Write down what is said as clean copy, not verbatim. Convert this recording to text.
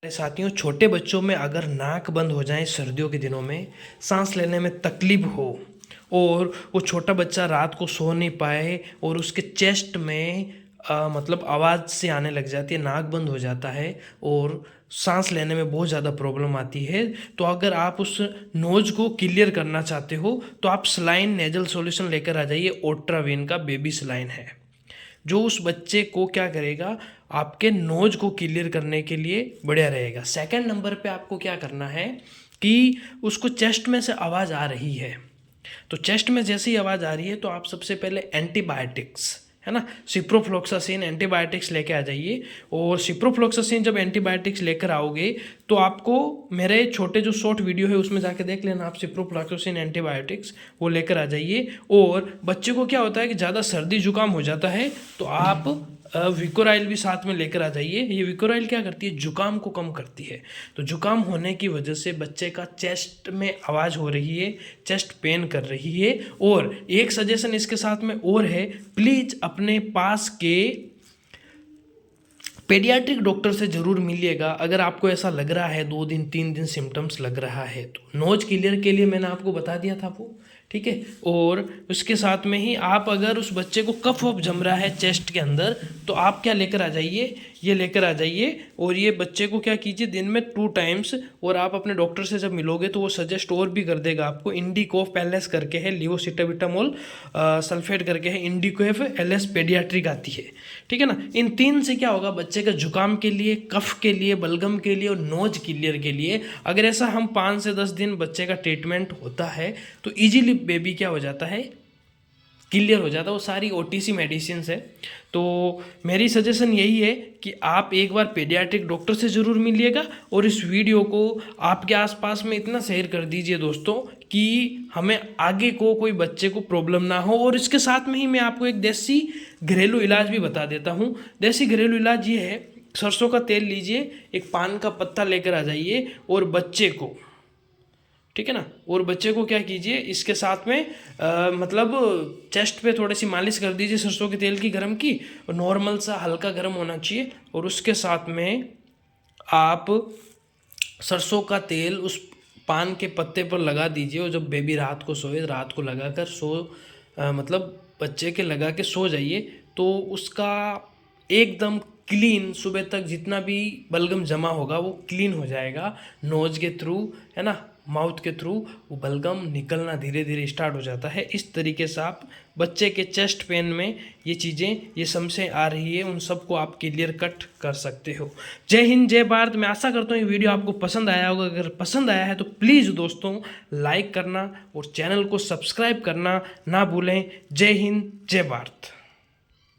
साथियों, छोटे बच्चों में अगर नाक बंद हो जाए सर्दियों के दिनों में, सांस लेने में तकलीफ हो और वो छोटा बच्चा रात को सो नहीं पाए और उसके चेस्ट में मतलब आवाज़ से आने लग जाती है, नाक बंद हो जाता है और सांस लेने में बहुत ज़्यादा प्रॉब्लम आती है, तो अगर आप उस नोज को क्लियर करना चाहते हो तो आप सलाइन नेजल सॉल्यूशन लेकर आ जाइए। ओट्रावीन का बेबी सलाइन है जो उस बच्चे को क्या करेगा, आपके नोज को क्लियर करने के लिए बढ़िया रहेगा। सेकंड नंबर पे आपको क्या करना है कि उसको चेस्ट में से आवाज़ आ रही है, तो चेस्ट में जैसे ही आवाज़ आ रही है तो आप सबसे पहले एंटीबायोटिक्स है ना, सिप्रोफ्लॉक्सासिन एंटीबायोटिक्स लेके आ जाइए। और सिप्रोफ्लॉक्सासिन जब एंटीबायोटिक्स लेकर आओगे तो आपको मेरे छोटे जो शॉर्ट वीडियो है उसमें जाके देख लेना आप, सिप्रोफ्लॉक्सासिन एंटीबायोटिक्स वो लेकर आ जाइए। और बच्चे को क्या होता है कि ज़्यादा सर्दी जुकाम हो जाता है तो आप विकोराइल भी साथ में लेकर आ जाइए। ये विकोराइल क्या करती है, जुकाम को कम करती है। तो जुकाम होने की वजह से बच्चे का चेस्ट में आवाज़ हो रही है, चेस्ट पेन कर रही है। और एक सजेशन इसके साथ में और है, प्लीज़ अपने पास के पेडियाट्रिक डॉक्टर से ज़रूर मिलिएगा अगर आपको ऐसा लग रहा है 2 दिन 3 दिन सिम्टम्स लग रहा है तो। नोज क्लियर के लिए मैंने आपको बता दिया था वो, ठीक है। और उसके साथ में ही आप अगर उस बच्चे को कफ वफ जम रहा है चेस्ट के अंदर तो आप क्या लेकर आ जाइए, ये लेकर आ जाइए। और ये बच्चे को क्या कीजिए, दिन में 2 टाइम्स, और आप अपने डॉक्टर से जब मिलोगे तो वो सजेस्ट और भी कर देगा आपको। इंडिकोफ पैलेस करके है, लिवोसिटाबिटामोल सल्फेट करके है, इंडिकोफ एलएस पेडियाट्रिक आती है, ठीक है ना। इन 3 से क्या होगा, बच्चे का जुकाम के लिए, कफ के लिए, बलगम के लिए और नोज क्लियर के लिए अगर ऐसा हम 5 से 10 दिन बच्चे का ट्रीटमेंट होता है तो इजीली बेबी क्या हो जाता है, क्लियर हो जाता है। वो सारी ओटीसी मेडिसिन है। तो मेरी सजेशन यही है कि आप एक बार पेडियाट्रिक डॉक्टर से ज़रूर मिलिएगा और इस वीडियो को आपके आसपास में इतना शेयर कर दीजिए दोस्तों कि हमें आगे को कोई बच्चे को प्रॉब्लम ना हो। और इसके साथ में ही मैं आपको एक देसी घरेलू इलाज भी बता देता हूँ। देसी घरेलू इलाज ये है, सरसों का तेल लीजिए, एक पान का पत्ता लेकर आ जाइए और बच्चे को, ठीक है ना, और बच्चे को क्या कीजिए, इसके साथ में मतलब चेस्ट पे थोड़ी सी मालिश कर दीजिए सरसों के तेल की, गरम की, और नॉर्मल सा हल्का गरम होना चाहिए। और उसके साथ में आप सरसों का तेल उस पान के पत्ते पर लगा दीजिए और जब बेबी रात को सोए, रात को लगा कर मतलब बच्चे के लगा के सो जाइए तो उसका एकदम क्लीन, सुबह तक जितना भी बलगम जमा होगा वो क्लीन हो जाएगा। नोज के थ्रू है ना, माउथ के थ्रू वो बलगम निकलना धीरे धीरे स्टार्ट हो जाता है। इस तरीके से आप बच्चे के चेस्ट पेन में ये चीज़ें, ये समस्या आ रही है, उन सबको आप क्लियर कट कर सकते हो। जय हिंद, जय भारत। मैं आशा करता हूँ ये वीडियो आपको पसंद आया होगा। अगर पसंद आया है तो प्लीज़ दोस्तों लाइक करना और चैनल को सब्सक्राइब करना ना भूलें। जय हिंद, जय भारत।